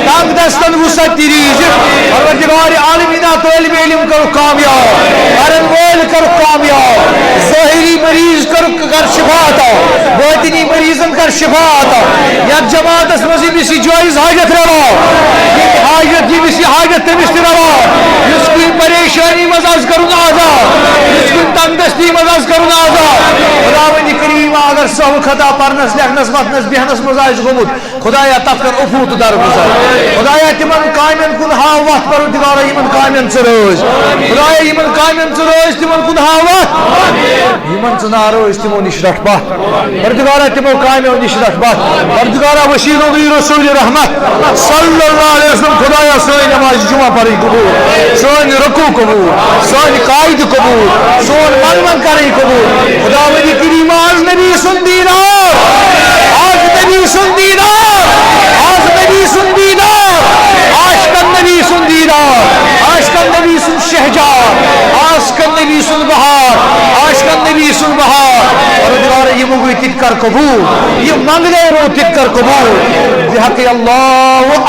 تنگ دستن وسعت تریز پروردگار عالمینہ طالب علم کرو کامیاب کرن وول کرو کامیاب ظاہری مریض کر شفا عطا باطنی مریضن کر شفا عطا یا جماعت مز یمس جائز حاجت روا حاجت یمس حاجت تمس تہ روا یس کن پریشانی مز کرن آزاد یس کن تنگ دستی مز کرن آزاد خداوند کریم اگر سہو خطا پرنس لکھنس وتنس بیہنس مز گومت خدایا تتھ کر افوت درگزر خدایا تمن کامین کن ہاو وت پروردگارا یمن کامین ژٕ رٲزۍ خدایا یمن کامین ژٕ رٲزۍ تمن کن ہاو وت یمن ژٕ نارٲزۍ تمو نش رٹ پتھ پروردگارا تمو کامیو نش رٹ پتھ پروردگارا وسیلہ رسول رحمت صلی اللہ علیہ وسلم خدایا سٲنۍ نماز جمعہ پرٕنۍ قبول سٲنۍ رکوع قبول سٲنۍ قاعدٕ قبول سون منگن کرٕنۍ قبول خداوندی کریم آز نبی سُنٛد دیدار آز نبی سُنٛد دیدار آز نبی سُنٛد دیدار عاشقن نبی سُنٛد دیدار عاشقن نبی سُنٛد شہجار عاشقن نبی سُنٛد بہار عاشقن نبی سُنٛد بہار پروردگار یہ گوٚے تِتہِ کر قبول یہ منگنے رو تِتہِ کر قبول بحق اللہ